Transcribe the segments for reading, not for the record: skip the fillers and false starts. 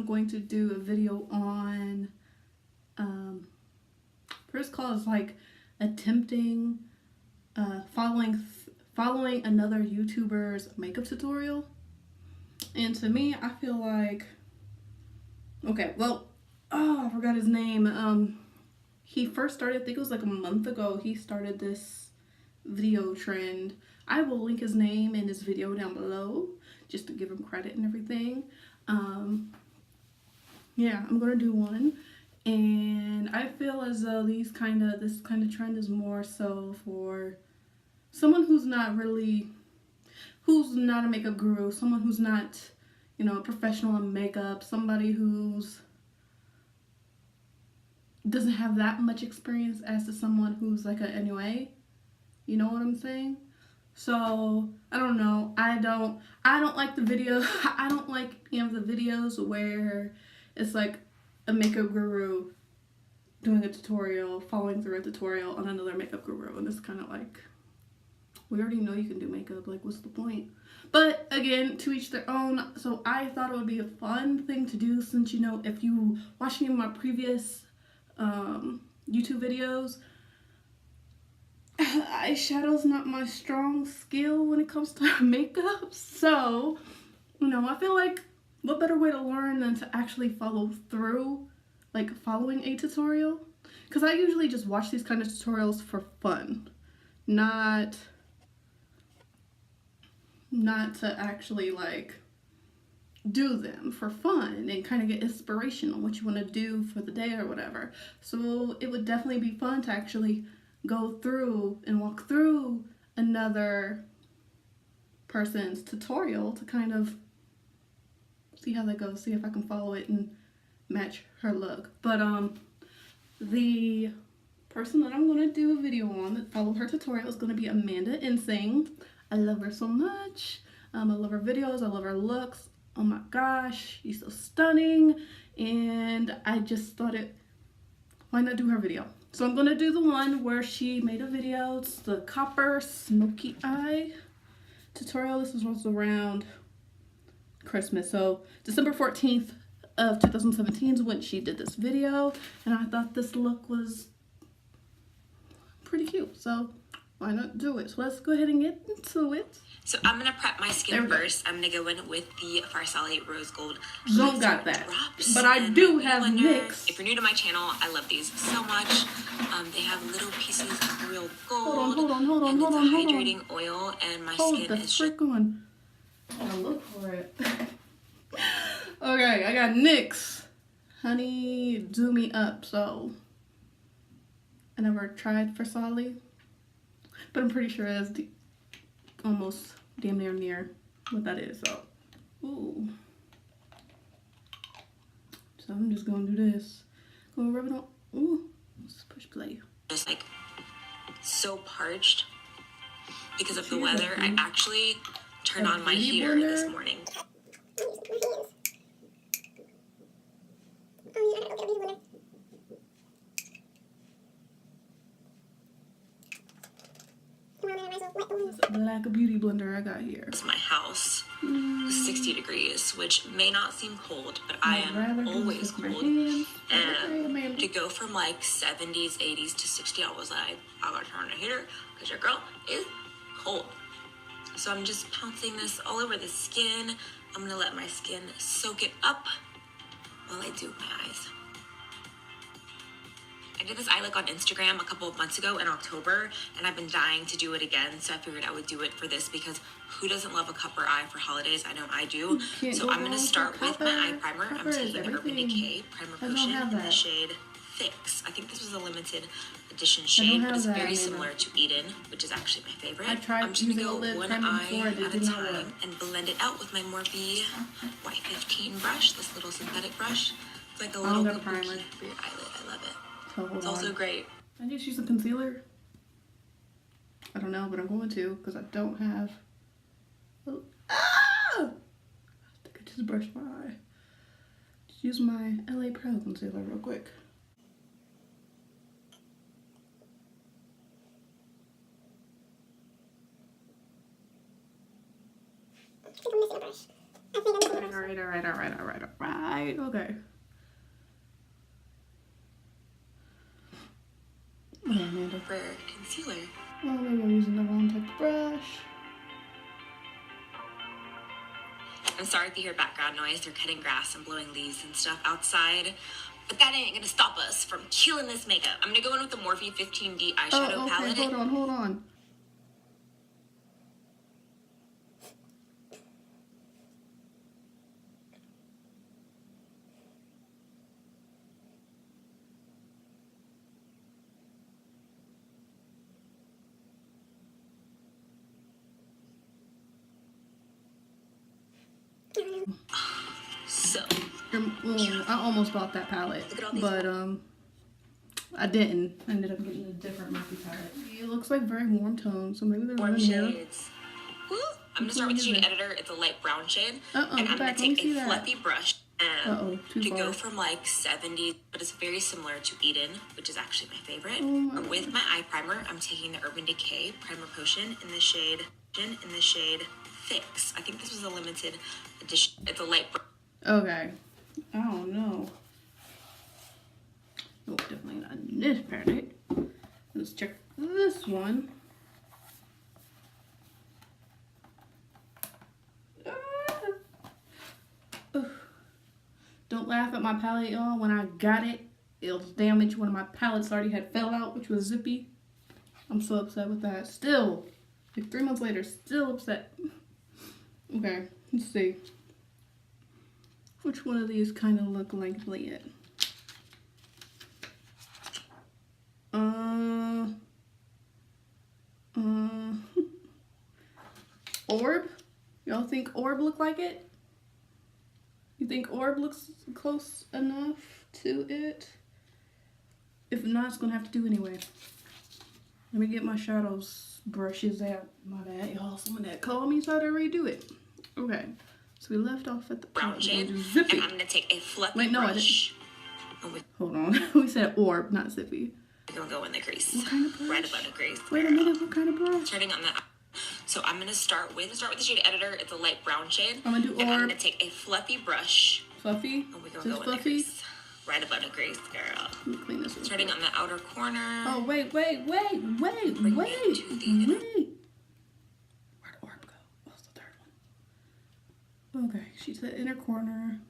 I'm going to do a video on, first call is like attempting, following another YouTuber's makeup tutorial. And to me, I feel like, okay, well, oh, I forgot his name. He first started, I think it was like a month ago, he started this video trend. I will link his name in his video down below just to give him credit and everything. Yeah, I'm gonna do one, and I feel as though this kind of trend is more so for someone who's not a makeup guru, someone who's not, you know, a professional in makeup, somebody who's doesn't have that much experience as to someone who's like a NUA. You know what I'm saying? So I don't know. I don't like the video. I don't like any of the videos where it's like a makeup guru doing a tutorial, following through a tutorial on another makeup guru, and it's kind of like, we already know you can do makeup. Like, what's the point? But again, to each their own. So I thought it would be a fun thing to do, since, you know, if you watch any of my previous YouTube videos, eyeshadow's not my strong skill when it comes to makeup. So, you know, I feel like what better way to learn than to actually follow through, like following a tutorial? Because I usually just watch these kind of tutorials for fun, not to actually like do them for fun and kind of get inspiration on what you want to do for the day or whatever. So it would definitely be fun to actually go through and walk through another person's tutorial to kind of see how that goes, see if I can follow it and match her look. But the person that I'm going to do a video on that followed her tutorial is going to be Amanda Ensing. I love her so much. I love her videos, I love her looks. Oh my gosh, she's so stunning, and I just thought why not do her video? So I'm going to do the one where she made a video. It's the Copper Smoky Eye tutorial. This was around Christmas, so December 14th of 2017 is when she did this video, and I thought this look was pretty cute, so why not do it? So let's go ahead and get into it. So I'm gonna prep my skin first. I'm gonna go in with the Farsali Rose Gold Don't got that, but I do have NYX. If you're new to my channel, I love these so much. They have little pieces of real gold. Hold on. And it's a hydrating oil, and my skin is just. I'll look for it. Okay, I got NYX Honey Do Me Up. So I never tried Farsali, but I'm pretty sure it's almost damn near what that is. So, ooh. So I'm just gonna do this. Gonna rub it on. Ooh, let's push play. Just like so parched because of the weather. I actually turned on my heater this morning. This black beauty blender I got here. It's my house. 60 degrees, which may not seem cold, but I am always cold. And to go from like 70s, 80s to 60, I was like, I gotta turn on the heater because your girl is cold. So I'm just pouncing this all over the skin. I'm gonna let my skin soak it up while I do my eyes. I did this eye look on Instagram a couple of months ago in October, and I've been dying to do it again, so I figured I would do it for this because who doesn't love a cupper eye for holidays? I know I do. So I'm going to start with my eye primer. I'm taking the Urban Decay Primer Potion in the shade Fix. I think this was a limited edition shade, but it's very similar to Eden, which is actually my favorite. I'm just going to go one eye at a time and blend it out with my Morphe Y15 brush, this little synthetic brush. It's like a little kabuki for your eyelid. I love it. It's also great. I just use a concealer. I don't know, but I'm going to because I don't have. Oh, I think I just brushed my eye. Just use my LA Pro concealer real quick. I think I'm missing a brush. I think I'm missing a brush. Alright. Okay. Okay, Amanda. For concealer. Oh, maybe I'm using the wrong type of brush. I'm sorry if you hear background noise. They're cutting grass and blowing leaves and stuff outside. But that ain't gonna stop us from killing this makeup. I'm gonna go in with the Morphe 15D eyeshadow palette. Hold on. So, I almost bought that palette, but I didn't. I ended up getting a different Morphe palette. It looks like very warm tones, so maybe they're warm really shades. I'm gonna start with the shade editor. It's a light brown shade, and I'm gonna let take me a see fluffy brush and to far. go from like 70, but it's very similar to Eden, which is actually my favorite. With my eye primer, I'm taking the Urban Decay Primer Potion in the shade Fix. I think this was a limited edition. It's a light brown. Okay. I don't know. Oh, definitely not in this palette. Let's check this one. Don't laugh at my palette, y'all. When I got it, it was damaged. One of my palettes already had fell out, which was zippy. I'm so upset with that. Still, like 3 months later, still upset. Okay, let's see. Which one of these kind of look like it? Orb? Y'all think Orb look like it? You think Orb looks close enough to it? If not, it's gonna have to do anyway. Let me get my shadows brushes out. My bad, y'all. Someone that called me so I had to redo it. Okay. So we left off at the brown shade, and I'm gonna take a fluffy brush. Hold on. We said orb, not zippy. We're gonna go in the crease. What kind of brush? Right above the crease. Wait a minute, what kind of brush? Starting on the. So I'm gonna start with the shade editor. It's a light brown shade. I'm gonna do orb. And I'm gonna take a fluffy brush. Fluffy? And we're gonna go in the crease. Right above the crease, girl. Let me clean this one. Starting on the outer corner. Oh, wait. Where'd orb go? What's the third one? Okay, she's the inner corner.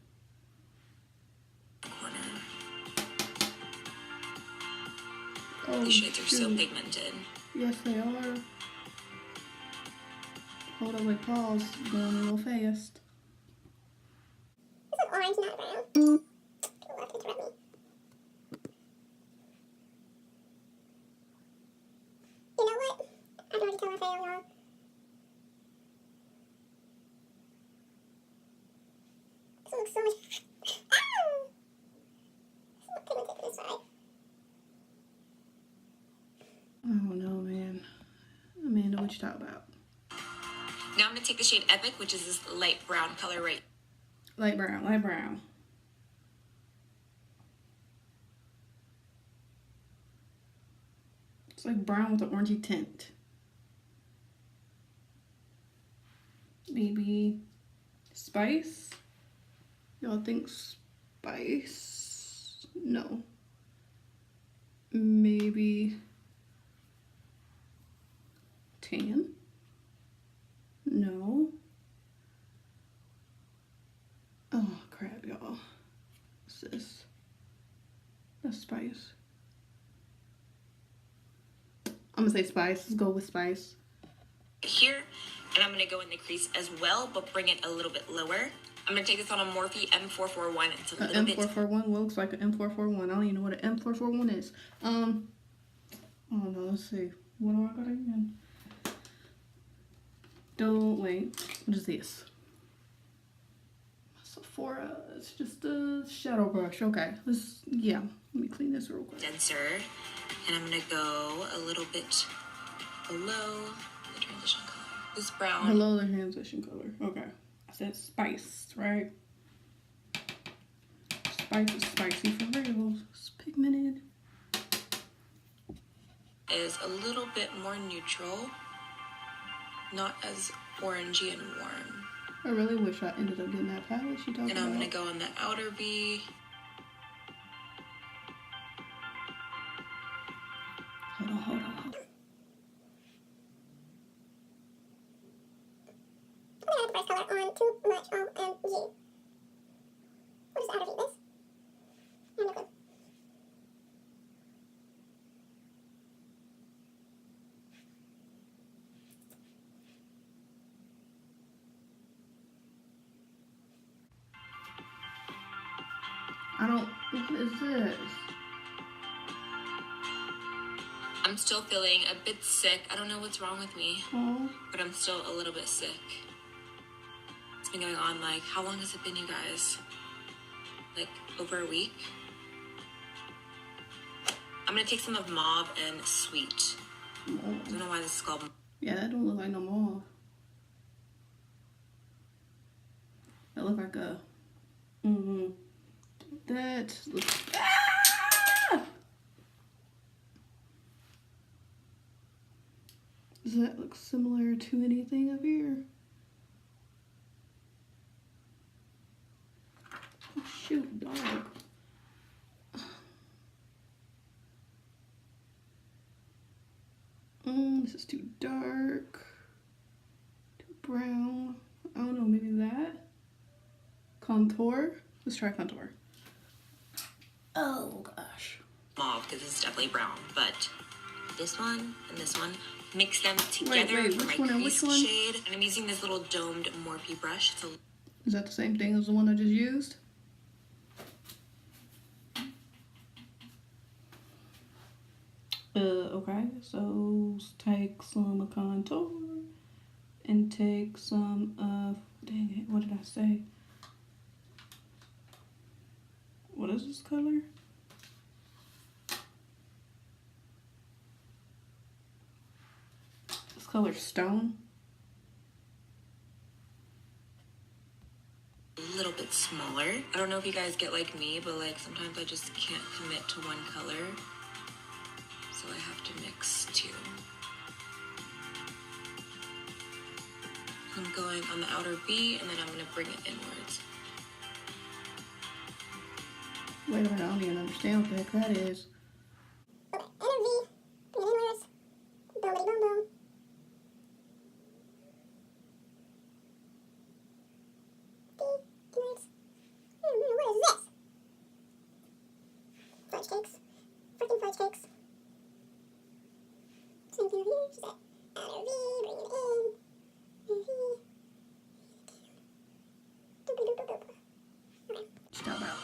Oh, these shades are so pigmented. Yes, they are. Hold on, wait, pause. Going a little fast. This is orange, not brown. People love to interrupt me. You know what? I can already tell I failed, y'all. This looks so much. Ah! This is not pigmented this side. I don't know, man. Amanda, what you talking about? Now I'm going to take the shade Epic, which is this light brown color right. Light brown. It's like brown with an orangey tint. Maybe spice? Y'all think spice? No. Maybe tan? No. Oh crap, y'all. What's this? That's spice. I'm gonna say spice. Let's go with spice. Here, and I'm gonna go in the crease as well, but bring it a little bit lower. I'm gonna take this on a Morphe M441. It's a little bit. M441 looks like an M441. I don't even know what an M441 is. Oh no, let's see. What do I got again? Don't wait. What is this? Sephora. It's just a shadow brush. Okay. Let me clean this real quick. Denser, and I'm gonna go a little bit below the transition color. This brown. Below the transition color. Okay. I said spice, right? Spice is spicy for real. It's pigmented. Is a little bit more neutral, not as orangey and warm. I really wish I ended up getting that palette she talked about. And I'm gonna go on the outer V. Hold on. I'm gonna add the first color on too much OMG. What is outer V? This? I have no clue. What is this? I'm still feeling a bit sick. I don't know what's wrong with me, Oh, but I'm still a little bit sick. It's been going on, like, how long has it been, you guys? Like, over a week? I'm gonna take some of Mauve and Sweet. I don't know why this is called. yeah, that don't look like no mauve. That look like a. That looks. Ah! Does that look similar to anything up here? Oh, shoot, dog. This is too dark. Too brown. I don't know, maybe that? Contour? Let's try contour. Oh gosh. Mauve, because this is definitely brown, but this one and this one, mix them together Wait, for which my one and crease which one? shade. And I'm using this little domed Morphe brush. It's a Is that the same thing as the one I just used? Okay, so take some contour and take some of, dang it, what did I say? What is this color? This color Stone. little bit smaller. I don't know if you guys get like me, but like sometimes I just can't commit to one color. So I have to mix two. I'm going on the outer V and then I'm gonna bring it inwards. Wait a minute, I don't even understand what the heck that is. Okay, inner V, bring it inwards. Boom, boom, boom. V, inwards. What is this? Fudge cakes. Freaking fudge cakes. Same thing over here, just that outer V, bring it in. Inner V. Doop, doop, doop, doop. Okay. Stop out.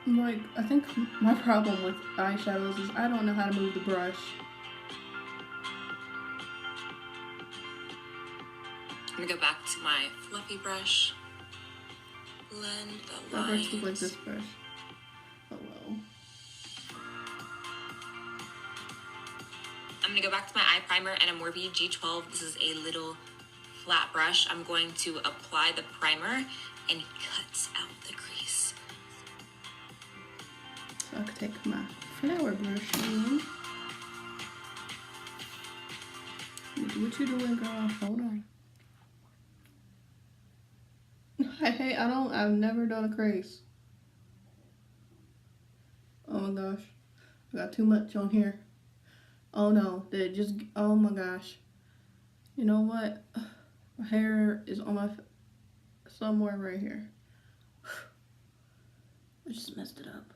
Like, I think my problem with eyeshadows is I don't know how to move the brush. I'm gonna go back to my fluffy brush. Blend the My lines. brush looks like this brush. Oh well. I'm gonna go back to my eye primer and a Morphe G12. This is a little flat brush. I'm going to apply the primer and cuts out the crease. So I could take my flower brush in. What you doing, girl? Hold on. Hey, I've never done a crease. Oh my gosh. I got too much on here. Oh no, oh my gosh. You know what? My hair is on my, somewhere right here. I just messed it up.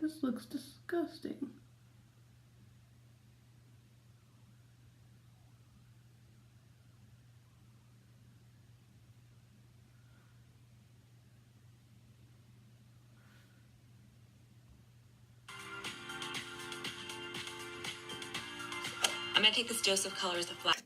This looks disgusting. I'm gonna take this dose of colors, the flat.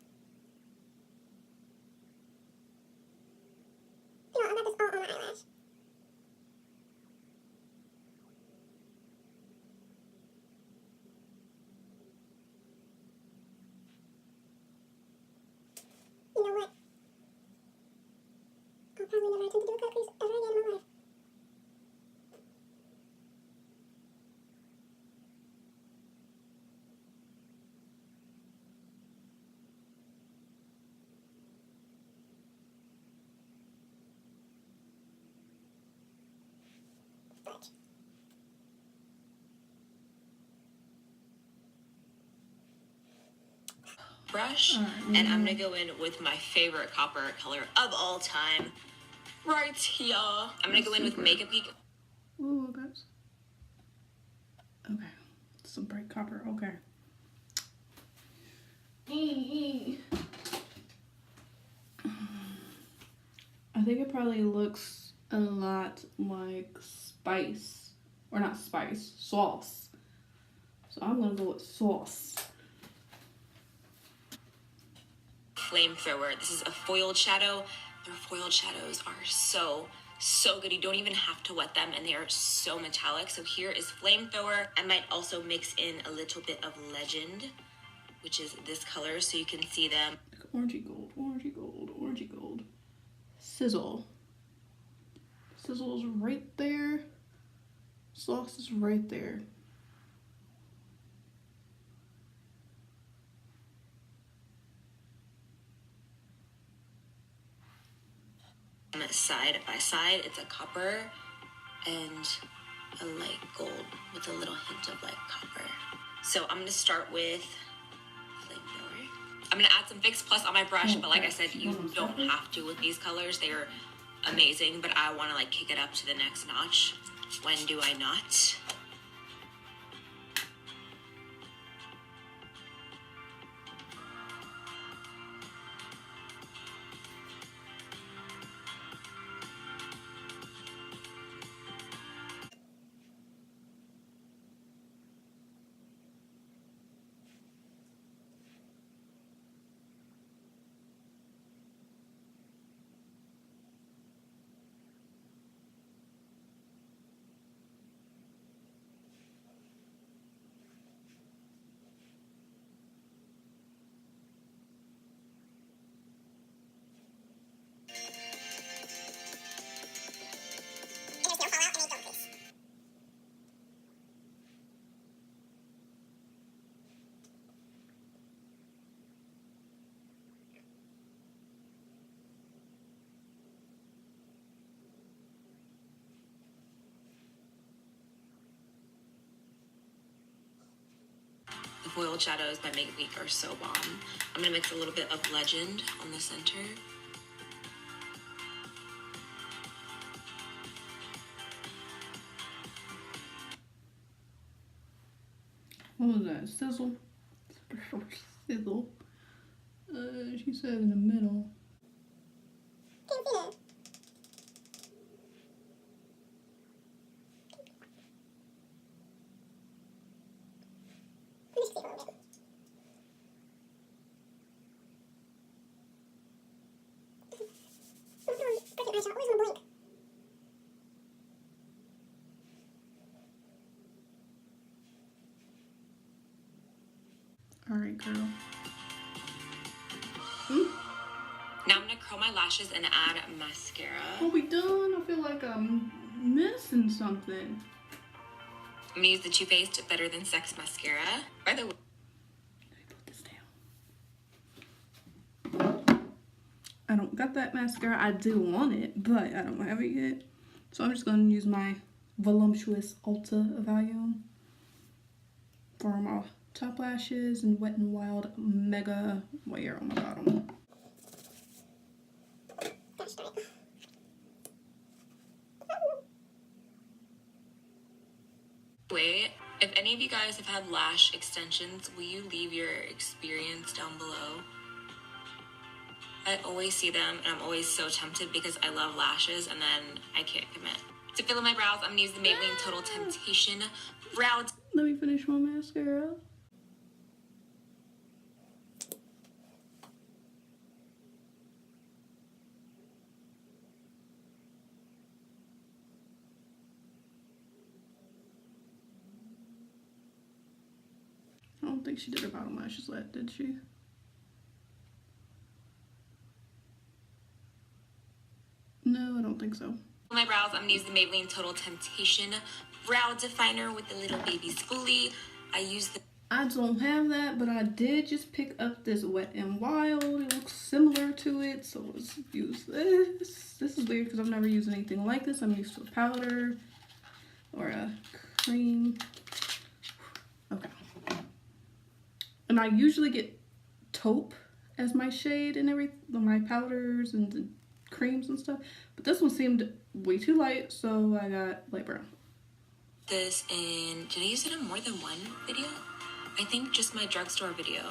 brush. And I'm gonna go in with my favorite copper color of all time, right here. I'm gonna go in with Makeup Geek. Ooh, guys. Okay, some bright copper. Okay. I think it probably looks a lot like spice, or not spice, sauce. So I'm gonna go with sauce. Flamethrower. This is a foiled shadow. Their foiled shadows are so good. You don't even have to wet them, and they are so metallic. So here is Flamethrower. I might also mix in a little bit of Legend, which is this color, so you can see them. Orangey gold, orangey gold, orangey gold. Sizzle. Sizzle's right there. Sauce is right there. Side by side, it's a copper and a light gold with a little hint of like copper. So I'm gonna start with Flamethrower. I'm gonna add some Fix Plus on my brush, but like I said, you don't have to with these colors. They are amazing, but I want to like kick it up to the next notch. When do I not? The foiled shadows by Makeup Geek are so bomb. I'm gonna mix a little bit of Legend on the center. What was that? Sizzle? Sizzle. She said in the middle. Can't see that. Let me see a little bit. Always want to blink. Alright, girl. Now I'm gonna curl my lashes and add mascara. Are we done? I feel like I'm missing something. I'm gonna use the Too Faced Better Than Sex mascara. By the way, Let me put this down. I don't got that mascara. I do want it, but I don't have it yet. So I'm just gonna use my voluptuous Ulta Volume for my top lashes and Wet n Wild Mega Wear on my bottom. Gosh darn it. wait, if any of you guys have had lash extensions, will you leave your experience down below? I always see them and I'm always so tempted because I love lashes and then I can't commit. To fill in my brows, I'm gonna use the Maybelline Total Temptation Brow. Let me finish my mascara. I don't think she did her bottom lashes yet, did she? No, I don't think so. For my brows, I'm gonna use the Maybelline Total Temptation Brow Definer with the little baby spoolie. I use the... I don't have that, but I did just pick up this Wet n Wild. It looks similar to it, so let's use this. This is weird because I've never used anything like this. I'm used to a powder or a cream. Okay. And I usually get taupe as my shade and everything, my powders and the creams and stuff. But this one seemed way too light, so I got light brown. This in, did I use it in more than one video? I think just my drugstore video.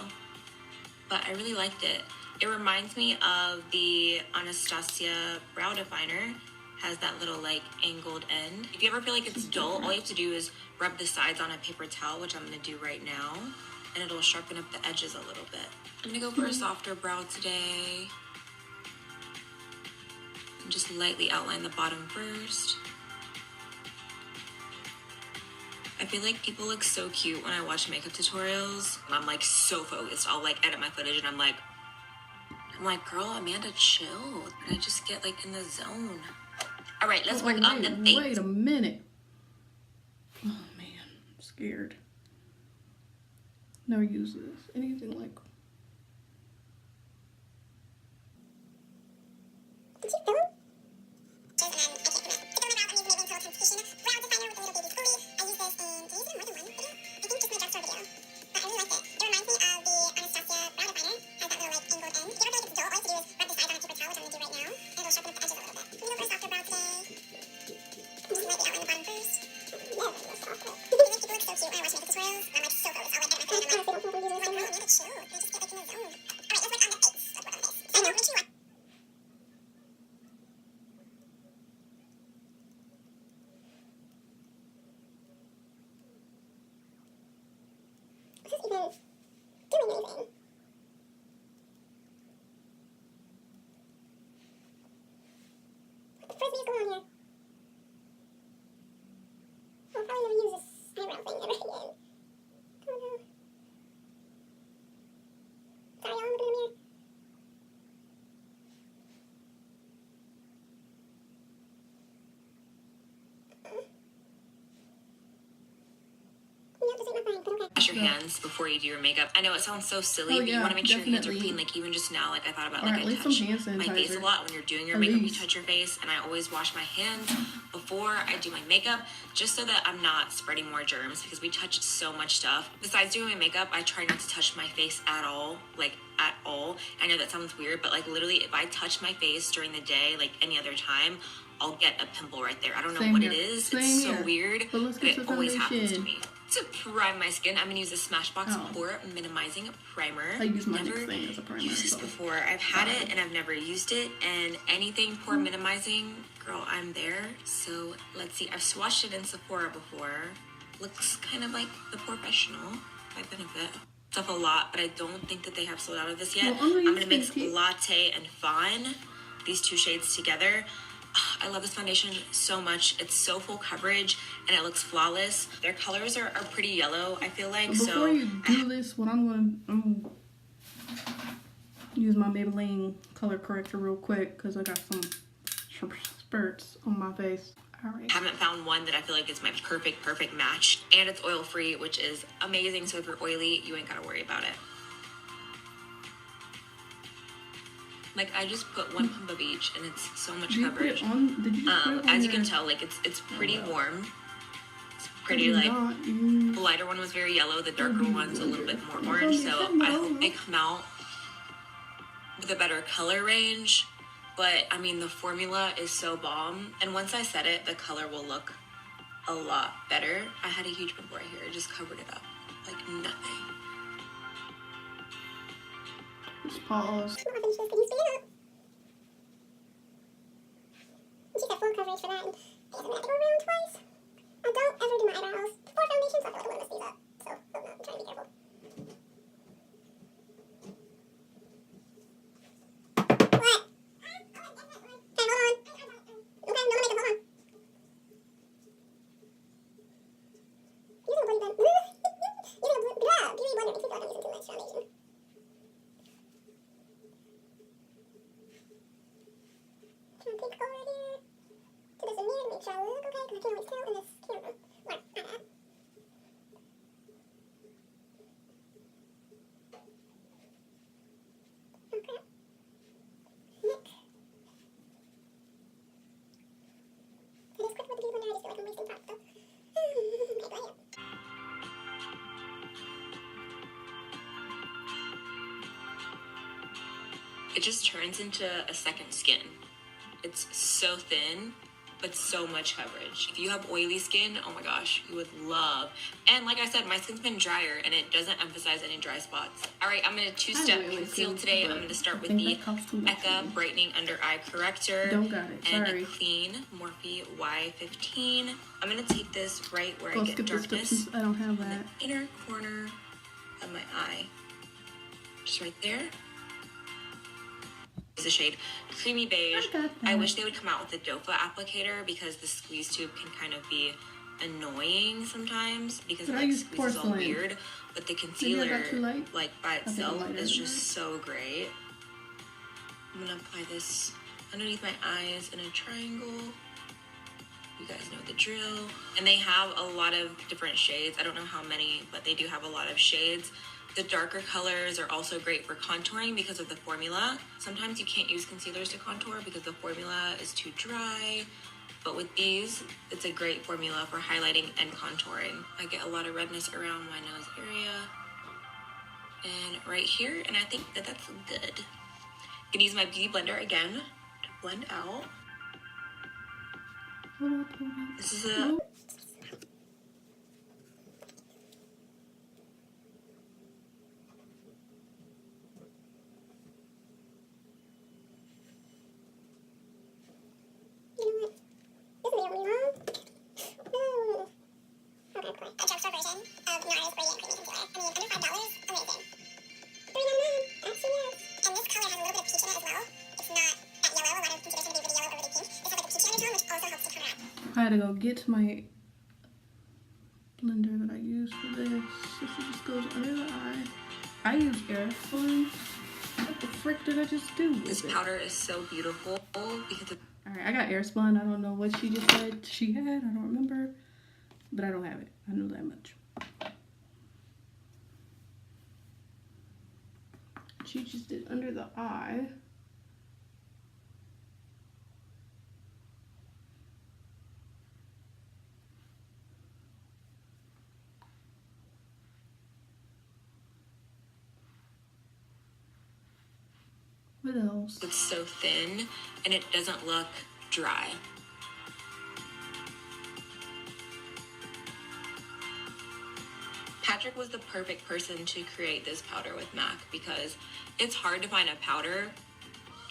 But I really liked it. It reminds me of the Anastasia Brow Definer. Has that little like angled end. If you ever feel like it's dull, all you have to do is rub the sides on a paper towel, which I'm gonna do right now, and it'll sharpen up the edges a little bit. I'm gonna go for a softer brow today. And just lightly outline the bottom first. I feel like people look so cute when I watch makeup tutorials. I'm like so focused. I'll like edit my footage and I'm like, girl, Amanda, chill. And I just get like in the zone. All right, let's work on the face. Wait a minute. Oh man, I'm scared. Never use this. Anything like. Did you film? Wash your hands before you do your makeup. I know it sounds so silly, but you want to make sure your hands are clean. Like even just now, like I thought about like I touch my face a lot when you're doing your makeup. You touch your face, and I always wash my hands before I do my makeup, just so that I'm not spreading more germs because we touch so much stuff. Besides doing my makeup, I try not to touch my face at all, like at all. I know that sounds weird, but like literally, if I touch my face during the day, like any other time, I'll get a pimple right there. I don't know what it is. It's so weird, but it always happens to me. To prime my skin, I'm gonna use a Smashbox Pore Minimizing Primer. I use my next thing as a primer. Used this before. I've had it and I've never used it. And anything pore minimizing, girl, I'm there. So let's see. I've swatched it in Sephora before. Looks kind of like the Professional by Benefit. Stuff a lot, but I don't think that they have sold out of this yet. I'm gonna mix Latte and Fawn, these two shades together. I love this foundation so much. It's so full coverage and it looks flawless. Their colors are pretty yellow, I feel like. Before you do this, what I'm gonna use my Maybelline color corrector real quick because I got some spurts on my face. All right. I haven't found one that I feel like is my perfect match, and it's oil free, which is amazing. So if you're oily, you ain't gotta worry about it. Like I just put one pump of each, and it's so much coverage. As you can tell, like it's pretty warm. It's pretty like the lighter one was very yellow, the darker one's a little bit more orange. So I hope they come out with a better color range. But I mean, the formula is so bomb, and once I set it, the color will look a lot better. I had a huge pimple right here; I just covered it up like nothing. Just pause. She got full coverage for that, and I have to go around twice. I don't ever do my eyebrows before foundation, so I feel like I'm gonna mess these up. So, I'm trying to be careful. What? Okay, hold on. Okay, no makeup, hold on. Using a body blend. Using a beauty blender makes me feel like I'm using too much foundation. Trying to pick over here to this mirror to make sure I look okay, because I can't always tell. It just turns into a second skin. It's so thin, but so much coverage. If you have oily skin, oh my gosh, you would love. And like I said, my skin's been drier and it doesn't emphasize any dry spots. All right, I'm gonna two-step conceal today. I'm gonna start with the Eka Brightening Under Eye Corrector. Don't got it, sorry. And Clean Morphe Y15. I'm gonna take this right where I get darkness. I don't have that. In the inner corner of my eye. Just right there. The shade Creamy Beige. I wish they would come out with a dofa applicator because the squeeze tube can kind of be annoying sometimes because it like squeezes all weird. But the concealer, like by itself, is just so great. I'm gonna apply this underneath my eyes in a triangle. You guys know the drill. And they have a lot of different shades. I don't know how many, but they do have a lot of shades. The darker colors are also great for contouring because of the formula. Sometimes you can't use concealers to contour because the formula is too dry. But with these, it's a great formula for highlighting and contouring. I get a lot of redness around my nose area and right here, and I think that that's good. I'm gonna use my beauty blender again to blend out. This is a I had to go get my blender that I use for this. This just goes under the eye. I use Airspun. What the frick did I just do? This powder is so beautiful because alright, I got Airspun. I don't know what she just said she had. I don't remember. But I don't have it. I know that much. She just did under the eye. What else? it's so thin and it doesn't look dry. Patrick was the perfect person to create this powder with MAC because it's hard to find a powder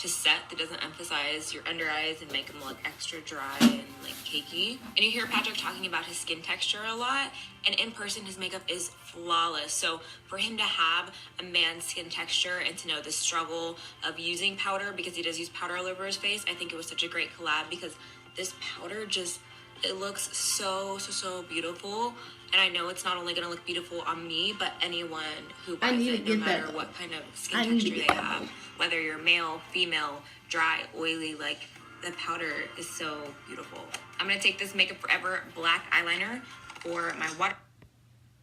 to set that doesn't emphasize your under eyes and make them look extra dry and like cakey. And you hear Patrick talking about his skin texture a lot, and in person his makeup is flawless. So for him to have a man's skin texture and to know the struggle of using powder, because he does use powder all over his face, I think it was such a great collab because this powder just, it looks so beautiful. And I know it's not only going to look beautiful on me, but anyone who buys it, no matter what kind of skin texture they have. Whether you're male, female, dry, oily, like the powder is so beautiful. I'm going to take this Makeup Forever black eyeliner for my water.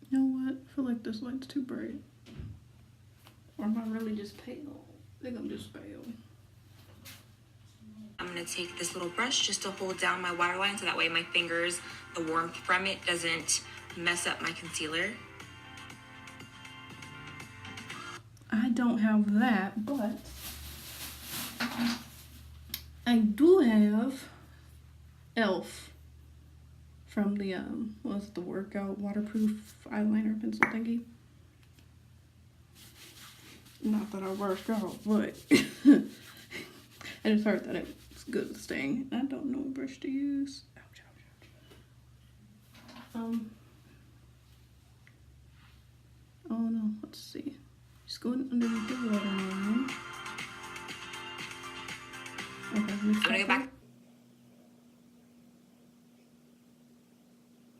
You know what? I feel like this light's too bright. Or am I really just pale? I think I'm just pale. I'm going to take this little brush just to hold down my waterline so that way my fingers, the warmth from it doesn't mess up my concealer. I don't have that, but I do have e.l.f. from the what's the workout waterproof eyeliner pencil thingy. Not that I work out, but I just heard that it's good with staying. I don't know what brush to use. Ouch, ouch, ouch. Oh no, let's see. Just going underneath the waterline. Okay, I'm gonna go back.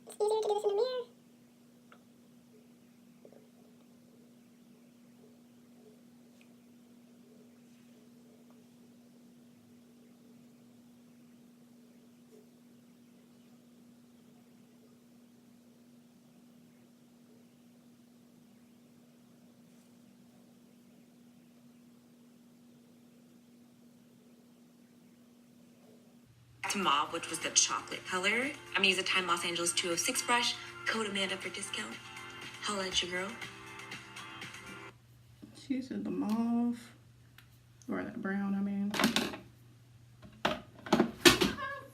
It's easier to do this in the mirror. To Mauve, which was the chocolate color. I'm gonna use a Time Los Angeles 206 brush. Code Amanda for discount. Holla at your girl. She said the mauve. Or that brown, I mean.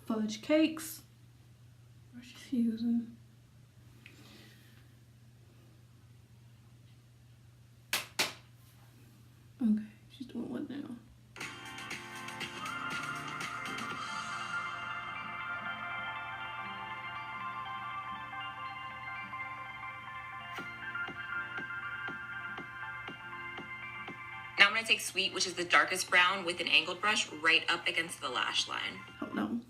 Fudge cakes. What she's using. Okay, she's doing what now? Now I'm going to take Sweet, which is the darkest brown, with an angled brush right up against the lash line. Oh no.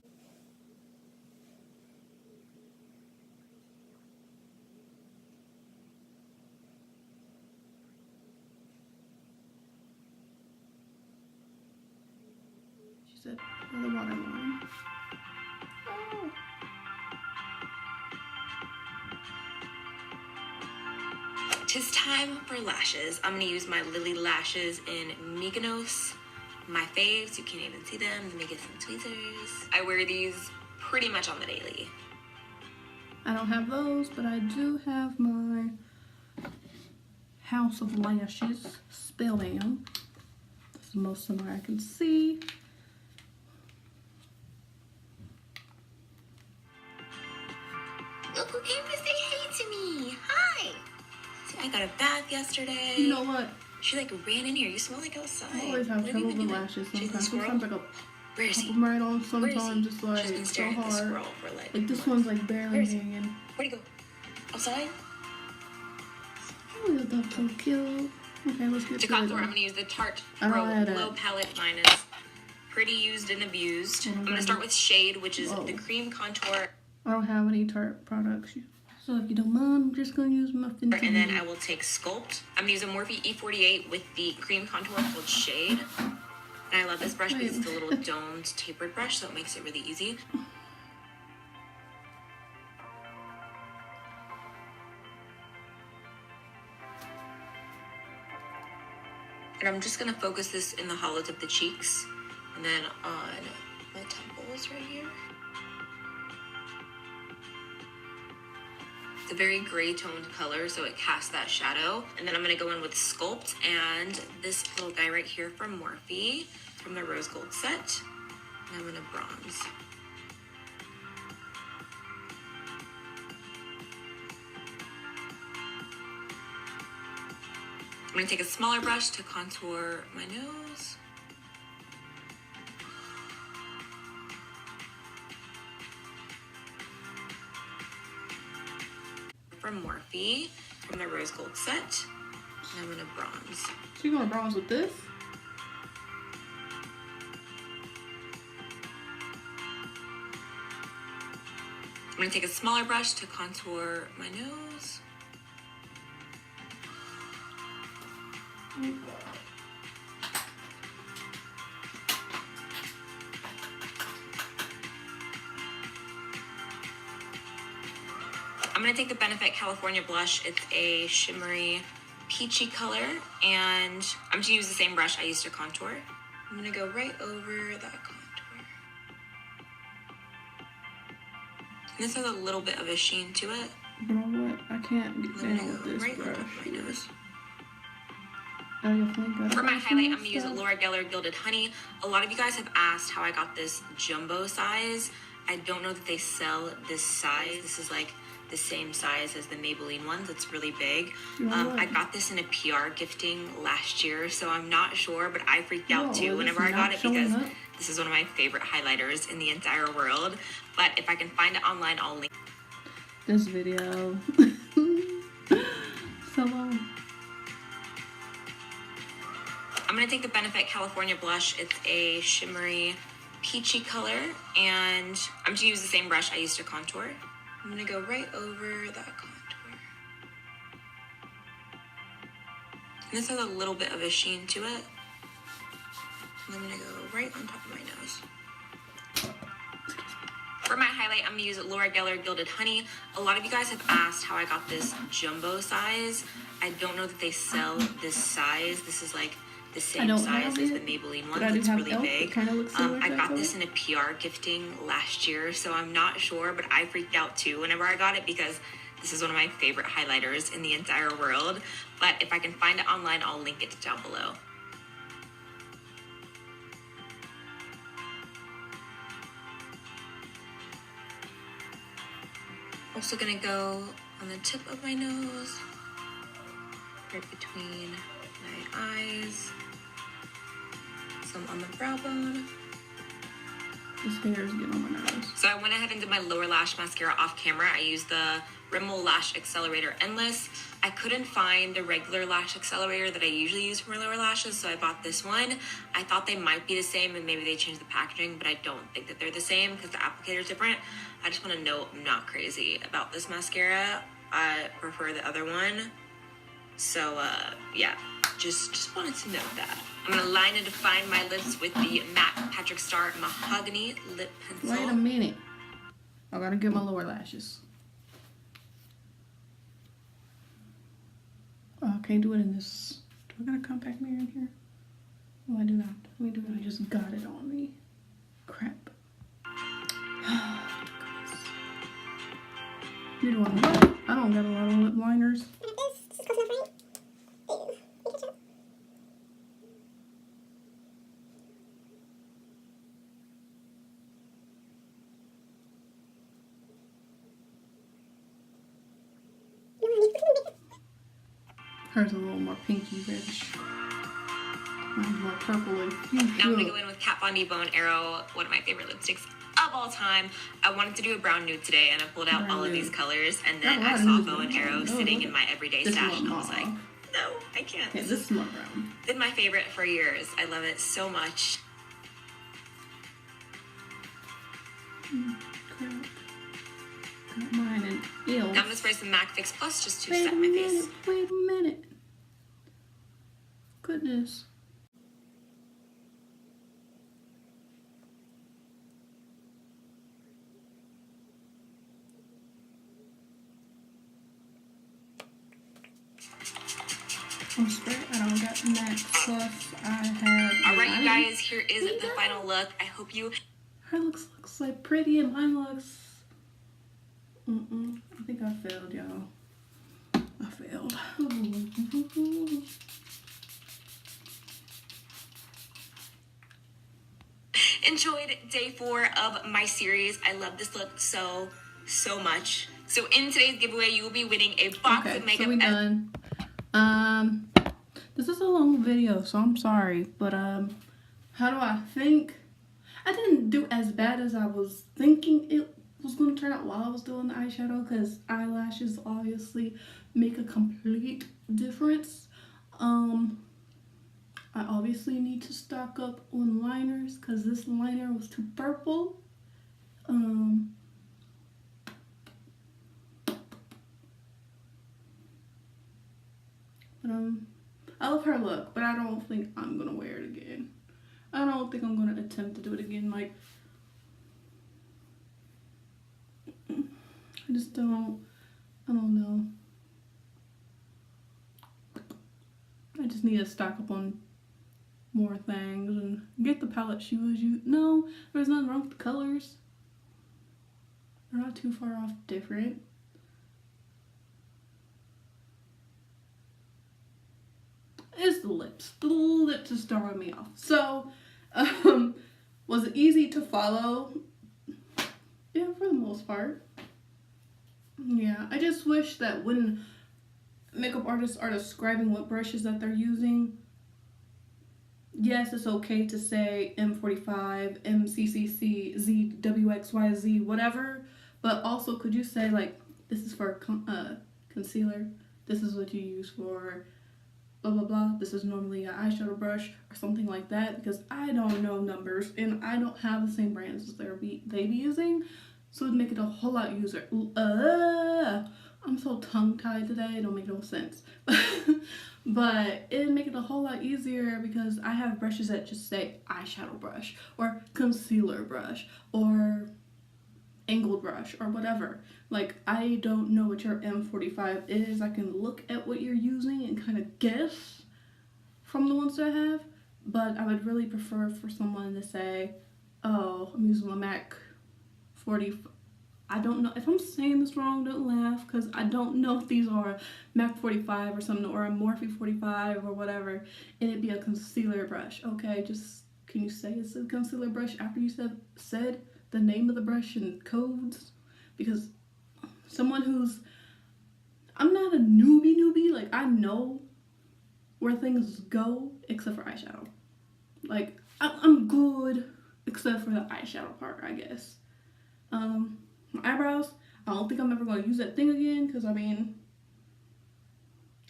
She said, "Oh, the waterline." Oh. Tis time for lashes. I'm going to use my Lily lashes in Mykonos. My faves, you can't even see them. Let me get some tweezers. I wear these pretty much on the daily. I don't have those, but I do have my House of Lashes Spell Band. This is the most similar I can see. Look who came to say hey to me. Hi. See, I got a bath yesterday. You know what? She like ran in here. You smell like outside. I always have trouble with lashes sometimes. Sometimes I go pop them right on. Sometimes it's like She's been so staring at the hard. squirrel for like This one's like barely hanging. Where'd he go? Outside? Oh, that's so cute. Okay, let's get To to it. contour, I'm going to use the Tarte I don't Pro have that. Glow Palette. Mine is pretty used and abused. I'm going to start with Shade, which is the cream contour. I don't have any Tarte products. So if you don't mind, I'm just going to use my Fenty. And then I will take Sculpt. I'm going to use a Morphe E48 with the cream contour called Shade. And I love this brush because it's a little domed, tapered brush, so it makes it really easy. And I'm just going to focus this in the hollows of the cheeks. And then on my temples right here. It's a very gray toned color, so it casts that shadow. And then I'm going to go in with Sculpt and this little guy right here from Morphe, from the Rose Gold set. And I'm going to bronze. I'm going to take a smaller brush to contour my nose. From Morphe, from the Rose Gold set. And I'm going to bronze. So you're going to bronze with this? I'm going to take a smaller brush to contour my nose. I'm going to take the Benefit California blush. It's a shimmery peachy color, and I'm going to use the same brush I used to contour. I'm going to go right over that contour. And this has a little bit of a sheen to it. You know what? I can't get down with this right brush. over my nose. I definitely got For my highlight, I'm going to use a Laura Geller Gilded Honey. A lot of you guys have asked how I got this jumbo size. I don't know that they sell this size. This is like the same size as the Maybelline ones. It's really big. I got this in a PR gifting last year, so I'm not sure, but I freaked out too whenever I got it because this is one of my favorite highlighters in the entire world. But if I can find it online, I'll link this video. So long. I'm going to take the Benefit California blush. It's a shimmery peachy color, and I'm going to use the same brush I used to contour. I'm going to go right over that contour. And this has a little bit of a sheen to it. And I'm going to go right on top of my nose. For my highlight, I'm going to use Laura Geller Gilded Honey. A lot of you guys have asked how I got this jumbo size. I don't know that they sell this size. This is like the same size as the Maybelline one. It's really big. I got this in a PR gifting last year, so I'm not sure, but I freaked out too whenever I got it because this is one of my favorite highlighters in the entire world. But if I can find it online, I'll link it down below. Also gonna go on the tip of my nose, right between my eyes, some on the brow bone. This hair is getting on my nose. So I went ahead and did my lower lash mascara off camera. I used the Rimmel Lash Accelerator Endless. I couldn't find the regular lash accelerator that I usually use for my lower lashes, so I bought this one. I thought they might be the same and maybe they changed the packaging, but I don't think that they're the same because the applicator is different. I just want to note I'm not crazy about this mascara. I prefer the other one. So, yeah, just wanted to note that. I'm going to line and define my lips with the MAC Patrick Star Mahogany Lip Pencil. Wait a minute. I gotta get my lower lashes. Oh, I can't do it in this. Do I got a compact mirror in here? No, I do not. Let me do it. I just got it on me. Crap. You doing what? I don't got a lot of lip liners. Hers a little more pinky reddish. Mine's more purple and fuchsia. Now I'm gonna go in with Kat Von D Bow and Arrow, one of my favorite lipsticks of all time. I wanted to do a brown nude today, and I pulled out all of these colors, and then I saw Bow and Arrow sitting in my everyday stash, and I was like, no, I can't. Yeah, this is more brown. Been my favorite for years. I love it so much. Crap. Got mine and ew. Now I'm gonna spray some MAC Fix Plus just to set my face. Wait a minute. Goodness. I'm straight. I don't got MAC Plus. I have. Alright, you guys, here is the final look. I hope you. Her looks like pretty, and mine looks. I think I failed, y'all. I failed. Enjoyed day 4 of my series. I love this look so much. So in today's giveaway, you will be winning a box of makeup. So we done. This is a long video, so I'm sorry, but how do I think? I didn't do as bad as I was thinking it was going to turn out while I was doing the eyeshadow, because eyelashes obviously make a complete difference. I obviously need to stock up on liners because this liner was too purple. I love her look, but I don't think I'm gonna wear it again. I don't think I'm gonna attempt to do it again. Like, I just don't. I don't know. I just need to stock up on more things and get the palette she was using. No, there's nothing wrong with the colors. They're not too far off different. It's the lips. The lips is throwing me off. So, was it easy to follow? Yeah, for the most part. Yeah, I just wish that when makeup artists are describing what brushes that they're using, yes, it's okay to say M45, MCCC, ZWXYZ, whatever, but also could you say, like, this is for concealer, this is what you use for blah blah blah, this is normally an eyeshadow brush or something like that, because I don't know numbers and I don't have the same brands as they be using, so it'd make it a whole lot easier. I'm so tongue-tied today, it don't make no sense. But it'd make it a whole lot easier because I have brushes that just say eyeshadow brush or concealer brush or angled brush or whatever. Like, I don't know what your M45 is. I can look at what you're using and kind of guess from the ones that I have, but I would really prefer for someone to say, oh, I'm using my MAC 40. I don't know if I'm saying this wrong, don't laugh, because I don't know if these are MAC 45 or something, or a Morphe 45 or whatever, and it'd be a concealer brush. Okay, just can you say it's a concealer brush after you said the name of the brush and codes? Because someone who's, I'm not a newbie, like I know where things go except for eyeshadow. Like I'm good except for the eyeshadow part, I guess. My eyebrows, I don't think I'm ever going to use that thing again, because I mean,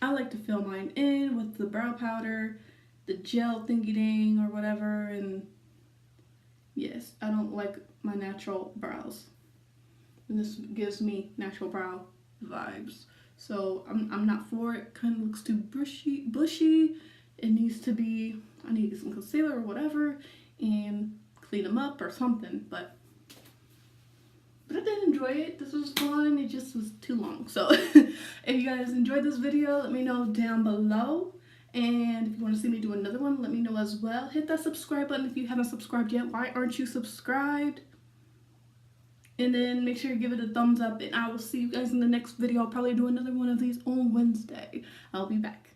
I like to fill mine in with the brow powder, the gel thingy ding or whatever, and yes, I don't like my natural brows. And this gives me natural brow vibes. So I'm not for it. Kind of looks too bushy. It needs to be, I need to get some concealer or whatever and clean them up or something. But I did enjoy it. This was fun. It just was too long. So if you guys enjoyed this video, let me know down below. And if you want to see me do another one, let me know as well. Hit that subscribe button if you haven't subscribed yet. Why aren't you subscribed? And then make sure you give it a thumbs up. And I will see you guys in the next video. I'll probably do another one of these on Wednesday. I'll be back.